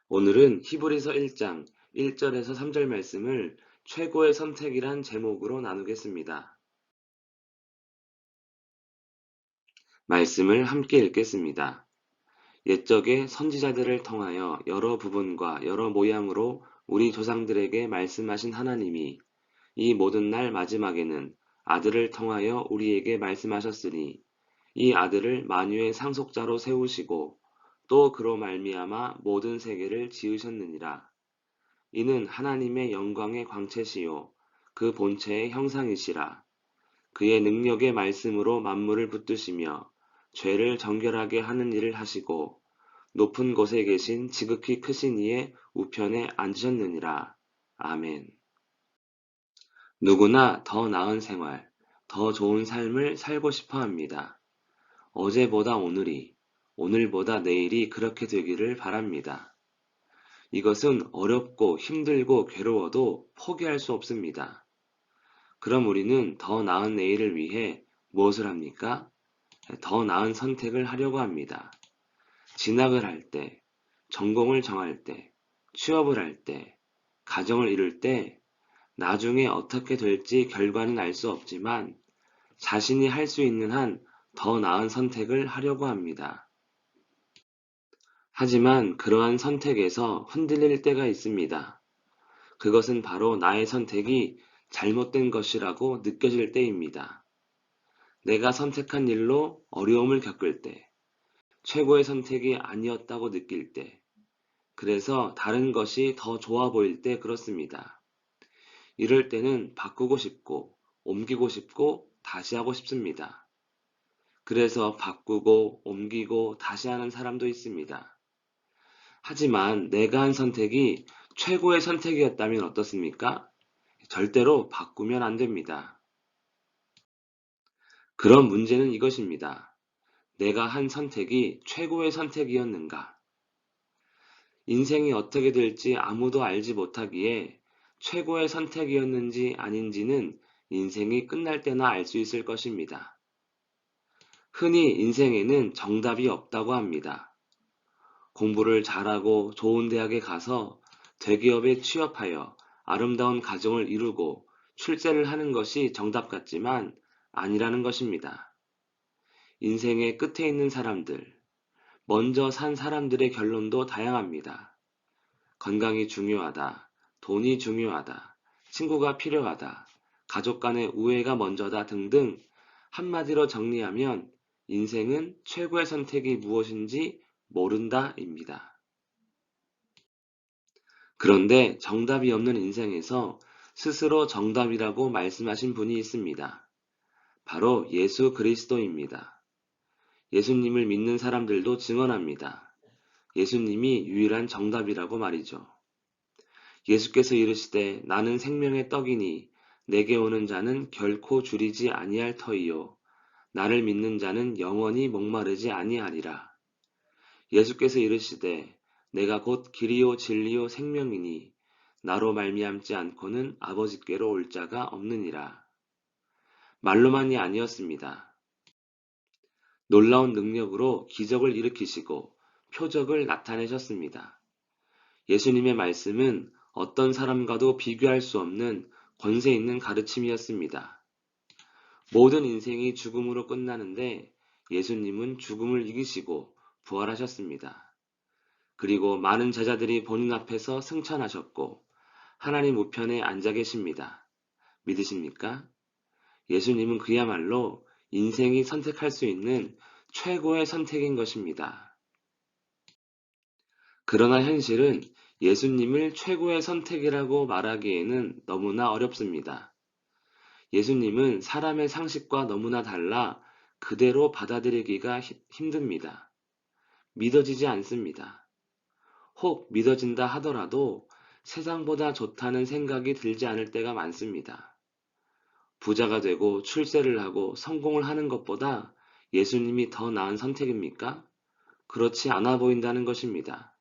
오늘은 히브리서 1장 1절에서 3절 말씀을 최고의 선택이란 제목으로 나누겠습니다. 말씀을 함께 읽겠습니다. 옛적에 선지자들을 통하여 여러 부분과 여러 모양으로 우리 조상들에게 말씀하신 하나님이 이 모든 날 마지막에는 아들을 통하여 우리에게 말씀하셨으니 이 아들을 만유의 상속자로 세우시고 또 그로 말미암아 모든 세계를 지으셨느니라. 이는 하나님의 영광의 광채시요 그 본체의 형상이시라. 그의 능력의 말씀으로 만물을 붙드시며 죄를 정결하게 하는 일을 하시고 높은 곳에 계신 지극히 크신 이의 우편에 앉으셨느니라. 아멘. 누구나 더 나은 생활, 더 좋은 삶을 살고 싶어 합니다. 어제보다 오늘이, 오늘보다 내일이 그렇게 되기를 바랍니다. 이것은 어렵고 힘들고 괴로워도 포기할 수 없습니다. 그럼 우리는 더 나은 내일을 위해 무엇을 합니까? 더 나은 선택을 하려고 합니다. 진학을 할 때, 전공을 정할 때, 취업을 할 때, 가정을 이룰 때, 나중에 어떻게 될지 결과는 알 수 없지만 자신이 할 수 있는 한 더 나은 선택을 하려고 합니다. 하지만 그러한 선택에서 흔들릴 때가 있습니다. 그것은 바로 나의 선택이 잘못된 것이라고 느껴질 때입니다. 내가 선택한 일로 어려움을 겪을 때, 최고의 선택이 아니었다고 느낄 때, 그래서 다른 것이 더 좋아 보일 때 그렇습니다. 이럴 때는 바꾸고 싶고, 옮기고 싶고, 다시 하고 싶습니다. 그래서 바꾸고, 옮기고, 다시 하는 사람도 있습니다. 하지만 내가 한 선택이 최고의 선택이었다면 어떻습니까? 절대로 바꾸면 안 됩니다. 그런 문제는 이것입니다. 내가 한 선택이 최고의 선택이었는가? 인생이 어떻게 될지 아무도 알지 못하기에 최고의 선택이었는지 아닌지는 인생이 끝날 때나 알 수 있을 것입니다. 흔히 인생에는 정답이 없다고 합니다. 공부를 잘하고 좋은 대학에 가서 대기업에 취업하여 아름다운 가정을 이루고 출세를 하는 것이 정답 같지만 아니라는 것입니다. 인생의 끝에 있는 사람들, 먼저 산 사람들의 결론도 다양합니다. 건강이 중요하다, 돈이 중요하다, 친구가 필요하다, 가족 간의 우애가 먼저다 등등 한마디로 정리하면 인생은 최고의 선택이 무엇인지 모른다입니다. 그런데 정답이 없는 인생에서 스스로 정답이라고 말씀하신 분이 있습니다. 바로 예수 그리스도입니다. 예수님을 믿는 사람들도 증언합니다. 예수님이 유일한 정답이라고 말이죠. 예수께서 이르시되 나는 생명의 떡이니 내게 오는 자는 결코 줄이지 아니할 터이요 나를 믿는 자는 영원히 목마르지 아니하리라. 예수께서 이르시되 내가 곧 길이요 진리요 생명이니 나로 말미암지 않고는 아버지께로 올 자가 없느니라. 말로만이 아니었습니다. 놀라운 능력으로 기적을 일으키시고 표적을 나타내셨습니다. 예수님의 말씀은 어떤 사람과도 비교할 수 없는 권세 있는 가르침이었습니다. 모든 인생이 죽음으로 끝나는데 예수님은 죽음을 이기시고 부활하셨습니다. 그리고 많은 제자들이 본인 앞에서 승천하셨고 하나님 우편에 앉아 계십니다. 믿으십니까? 예수님은 그야말로 인생이 선택할 수 있는 최고의 선택인 것입니다. 그러나 현실은 예수님을 최고의 선택이라고 말하기에는 너무나 어렵습니다. 예수님은 사람의 상식과 너무나 달라 그대로 받아들이기가 힘듭니다. 믿어지지 않습니다. 혹 믿어진다 하더라도 세상보다 좋다는 생각이 들지 않을 때가 많습니다. 부자가 되고 출세를 하고 성공을 하는 것보다 예수님이 더 나은 선택입니까? 그렇지 않아 보인다는 것입니다.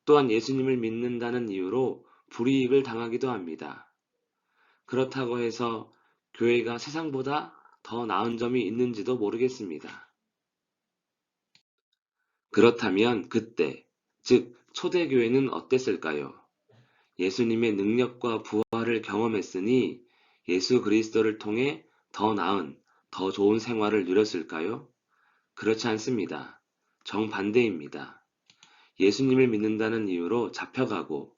또한 예수님을 믿는다는 이유로 불이익을 당하기도 합니다. 그렇다고 해서 교회가 세상보다 더 나은 점이 있는지도 모르겠습니다. 그렇다면 그때, 즉 초대교회는 어땠을까요? 예수님의 능력과 부활을 경험했으니 예수 그리스도를 통해 더 나은, 더 좋은 생활을 누렸을까요? 그렇지 않습니다. 정반대입니다. 예수님을 믿는다는 이유로 잡혀가고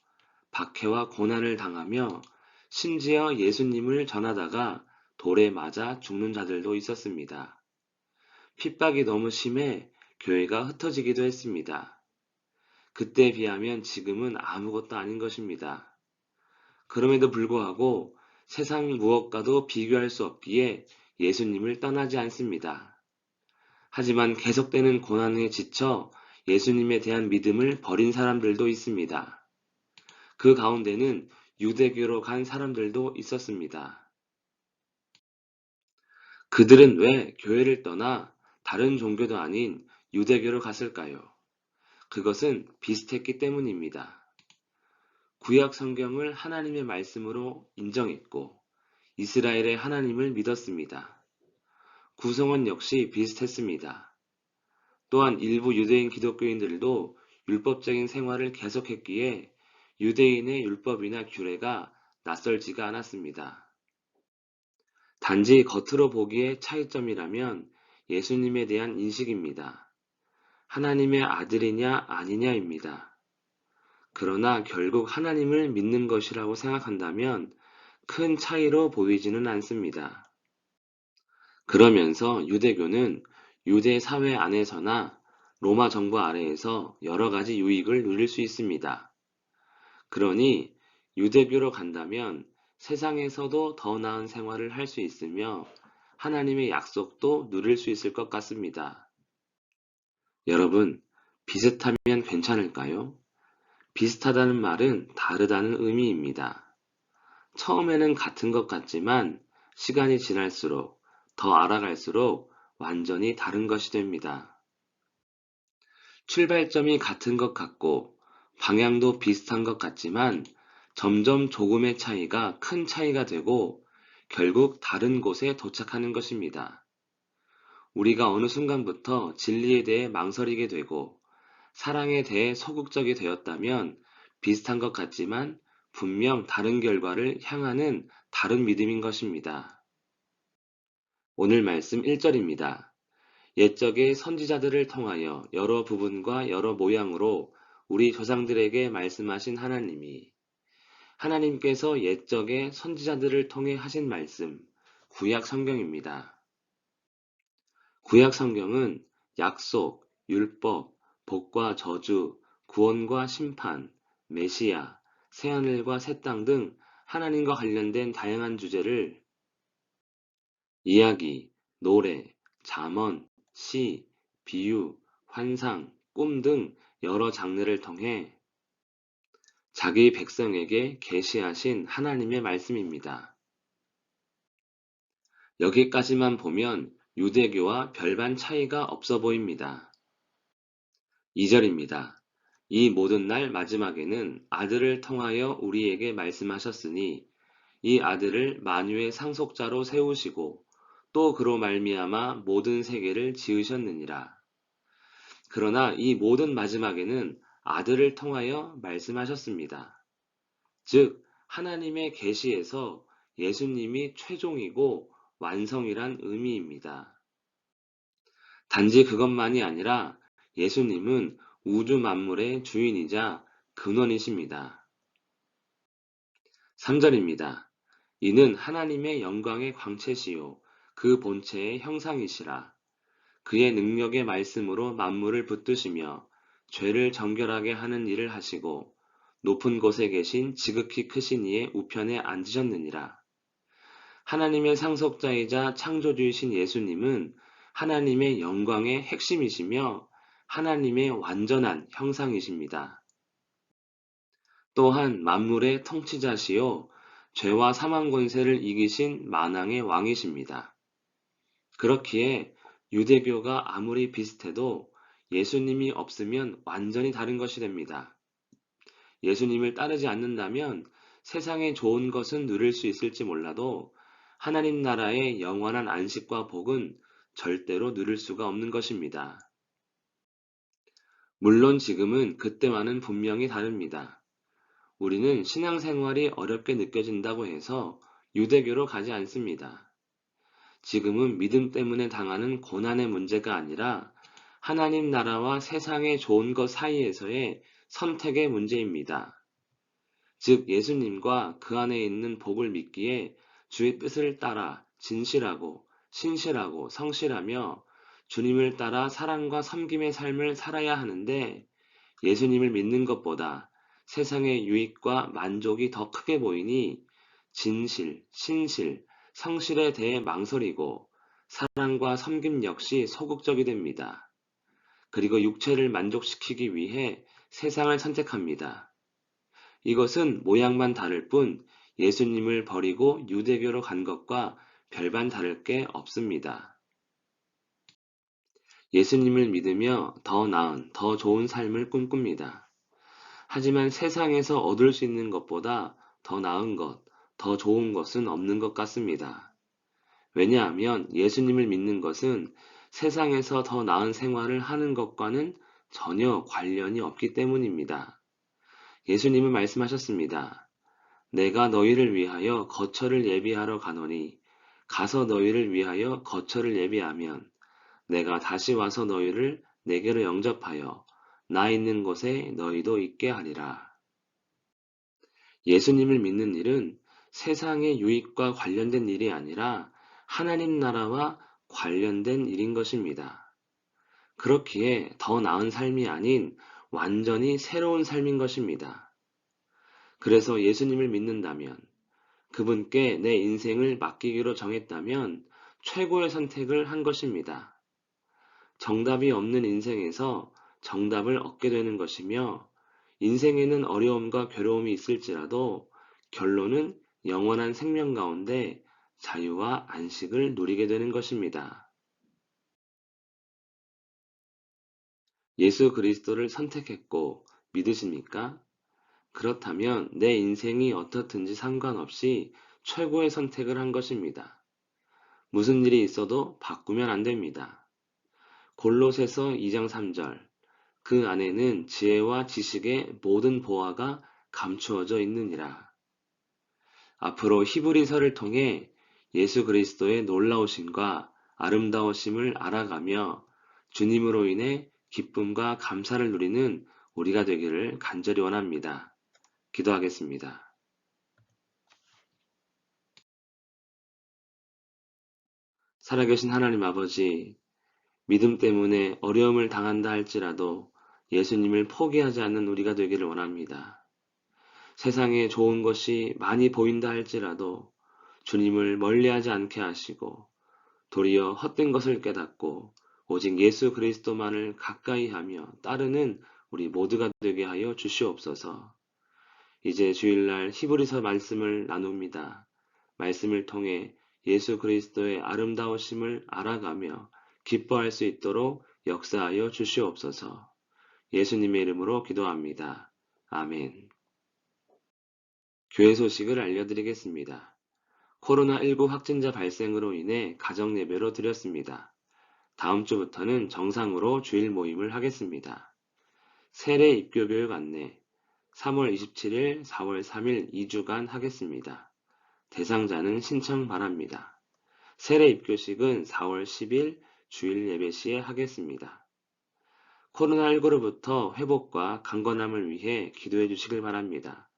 박해와 고난을 당하며 심지어 예수님을 전하다가 돌에 맞아 죽는 자들도 있었습니다. 핍박이 너무 심해 교회가 흩어지기도 했습니다. 그때에 비하면 지금은 아무것도 아닌 것입니다. 그럼에도 불구하고 세상 무엇과도 비교할 수 없기에 예수님을 떠나지 않습니다. 하지만 계속되는 고난에 지쳐 예수님에 대한 믿음을 버린 사람들도 있습니다. 그 가운데는 유대교로 간 사람들도 있었습니다. 그들은 왜 교회를 떠나 다른 종교도 아닌 유대교로 갔을까요? 그것은 비슷했기 때문입니다. 구약 성경을 하나님의 말씀으로 인정했고 이스라엘의 하나님을 믿었습니다. 구성원 역시 비슷했습니다. 또한 일부 유대인 기독교인들도 율법적인 생활을 계속했기에 유대인의 율법이나 규례가 낯설지가 않았습니다. 단지 겉으로 보기에 차이점이라면 예수님에 대한 인식입니다. 하나님의 아들이냐 아니냐입니다. 그러나 결국 하나님을 믿는 것이라고 생각한다면 큰 차이로 보이지는 않습니다. 그러면서 유대교는 유대 사회 안에서나 로마 정부 아래에서 여러 가지 유익을 누릴 수 있습니다. 그러니 유대교로 간다면 세상에서도 더 나은 생활을 할 수 있으며 하나님의 약속도 누릴 수 있을 것 같습니다. 여러분, 비슷하면 괜찮을까요? 비슷하다는 말은 다르다는 의미입니다. 처음에는 같은 것 같지만 시간이 지날수록 더 알아갈수록 완전히 다른 것이 됩니다. 출발점이 같은 것 같고 방향도 비슷한 것 같지만 점점 조금의 차이가 큰 차이가 되고 결국 다른 곳에 도착하는 것입니다. 우리가 어느 순간부터 진리에 대해 망설이게 되고 사랑에 대해 소극적이 되었다면 비슷한 것 같지만 분명 다른 결과를 향하는 다른 믿음인 것입니다. 오늘 말씀 1절입니다. 옛적의 선지자들을 통하여 여러 부분과 여러 모양으로 우리 조상들에게 말씀하신 하나님께서 옛적의 선지자들을 통해 하신 말씀, 구약 성경입니다. 구약 성경은 약속, 율법, 복과 저주, 구원과 심판, 메시아, 새하늘과 새 땅 등 하나님과 관련된 다양한 주제를 이야기, 노래, 잠언, 시, 비유, 환상, 꿈 등 여러 장르를 통해 자기 백성에게 계시하신 하나님의 말씀입니다. 여기까지만 보면 유대교와 별반 차이가 없어 보입니다. 2절입니다. 이 모든 날 마지막에는 아들을 통하여 우리에게 말씀하셨으니 이 아들을 만유의 상속자로 세우시고 또 그로 말미암아 모든 세계를 지으셨느니라. 그러나 이 모든 마지막에는 아들을 통하여 말씀하셨습니다. 즉 하나님의 계시에서 예수님이 최종이고 완성이란 의미입니다. 단지 그것만이 아니라 예수님은 우주 만물의 주인이자 근원이십니다. 3절입니다. 이는 하나님의 영광의 광채시요 그 본체의 형상이시라. 그의 능력의 말씀으로 만물을 붙드시며 죄를 정결하게 하는 일을 하시고 높은 곳에 계신 지극히 크신 이의 우편에 앉으셨느니라. 하나님의 상속자이자 창조주이신 예수님은 하나님의 영광의 핵심이시며 하나님의 완전한 형상이십니다. 또한 만물의 통치자시요 죄와 사망 권세를 이기신 만왕의 왕이십니다. 그렇기에 유대교가 아무리 비슷해도 예수님이 없으면 완전히 다른 것이 됩니다. 예수님을 따르지 않는다면 세상의 좋은 것은 누릴 수 있을지 몰라도 하나님 나라의 영원한 안식과 복은 절대로 누릴 수가 없는 것입니다. 물론 지금은 그때와는 분명히 다릅니다. 우리는 신앙생활이 어렵게 느껴진다고 해서 유대교로 가지 않습니다. 지금은 믿음 때문에 당하는 고난의 문제가 아니라 하나님 나라와 세상의 좋은 것 사이에서의 선택의 문제입니다. 즉 예수님과 그 안에 있는 복을 믿기에 주의 뜻을 따라 진실하고 신실하고 성실하며 주님을 따라 사랑과 섬김의 삶을 살아야 하는데 예수님을 믿는 것보다 세상의 유익과 만족이 더 크게 보이니 진실, 신실, 성실에 대해 망설이고 사랑과 섬김 역시 소극적이 됩니다. 그리고 육체를 만족시키기 위해 세상을 선택합니다. 이것은 모양만 다를 뿐 예수님을 버리고 유대교로 간 것과 별반 다를 게 없습니다. 예수님을 믿으며 더 나은, 더 좋은 삶을 꿈꿉니다. 하지만 세상에서 얻을 수 있는 것보다 더 나은 것, 더 좋은 것은 없는 것 같습니다. 왜냐하면 예수님을 믿는 것은 세상에서 더 나은 생활을 하는 것과는 전혀 관련이 없기 때문입니다. 예수님은 말씀하셨습니다. 내가 너희를 위하여 거처를 예비하러 가노니 가서 너희를 위하여 거처를 예비하면 내가 다시 와서 너희를 내게로 영접하여 나 있는 곳에 너희도 있게 하리라. 예수님을 믿는 일은 세상의 유익과 관련된 일이 아니라 하나님 나라와 관련된 일인 것입니다. 그렇기에 더 나은 삶이 아닌 완전히 새로운 삶인 것입니다. 그래서 예수님을 믿는다면, 그분께 내 인생을 맡기기로 정했다면 최고의 선택을 한 것입니다. 정답이 없는 인생에서 정답을 얻게 되는 것이며 인생에는 어려움과 괴로움이 있을지라도 결론은 영원한 생명 가운데 자유와 안식을 누리게 되는 것입니다. 예수 그리스도를 선택했고 믿으십니까? 그렇다면 내 인생이 어떻든지 상관없이 최고의 선택을 한 것입니다. 무슨 일이 있어도 바꾸면 안 됩니다. 골로새서 2장 3절. 그 안에는 지혜와 지식의 모든 보화가 감추어져 있느니라. 앞으로 히브리서를 통해 예수 그리스도의 놀라우심과 아름다우심을 알아가며 주님으로 인해 기쁨과 감사를 누리는 우리가 되기를 간절히 원합니다. 기도하겠습니다. 살아계신 하나님 아버지, 믿음 때문에 어려움을 당한다 할지라도 예수님을 포기하지 않는 우리가 되기를 원합니다. 세상에 좋은 것이 많이 보인다 할지라도 주님을 멀리하지 않게 하시고 도리어 헛된 것을 깨닫고 오직 예수 그리스도만을 가까이 하며 따르는 우리 모두가 되게 하여 주시옵소서. 이제 주일날 히브리서 말씀을 나눕니다. 말씀을 통해 예수 그리스도의 아름다우심을 알아가며 기뻐할 수 있도록 역사하여 주시옵소서. 예수님의 이름으로 기도합니다. 아멘. 교회 소식을 알려드리겠습니다. 코로나19 확진자 발생으로 인해 가정 예배로 드렸습니다. 다음 주부터는 정상으로 주일 모임을 하겠습니다. 세례 입교 교육 안내 3월 27일, 4월 3일 2주간 하겠습니다. 대상자는 신청 바랍니다. 세례 입교식은 4월 10일 주일 예배 시에 하겠습니다. 코로나19로부터 회복과 강건함을 위해 기도해 주시길 바랍니다.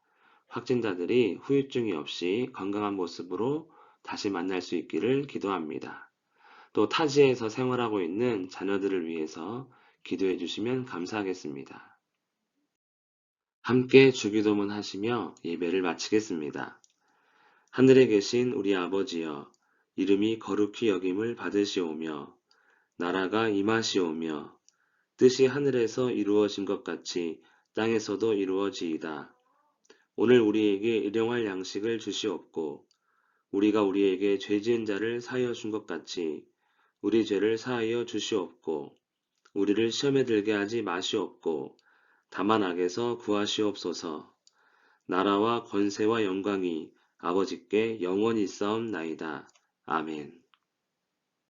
확진자들이 후유증이 없이 건강한 모습으로 다시 만날 수 있기를 기도합니다. 또 타지에서 생활하고 있는 자녀들을 위해서 기도해 주시면 감사하겠습니다. 함께 주기도문 하시며 예배를 마치겠습니다. 하늘에 계신 우리 아버지여, 이름이 거룩히 여김을 받으시오며 나라가 임하시오며 뜻이 하늘에서 이루어진 것 같이 땅에서도 이루어지이다. 오늘 우리에게 일용할 양식을 주시옵고 우리가 우리에게 죄 지은 자를 사하여 준 것 같이 우리 죄를 사하여 주시옵고 우리를 시험에 들게 하지 마시옵고 다만 악에서 구하시옵소서. 나라와 권세와 영광이 아버지께 영원히 있사옵나이다. 아멘.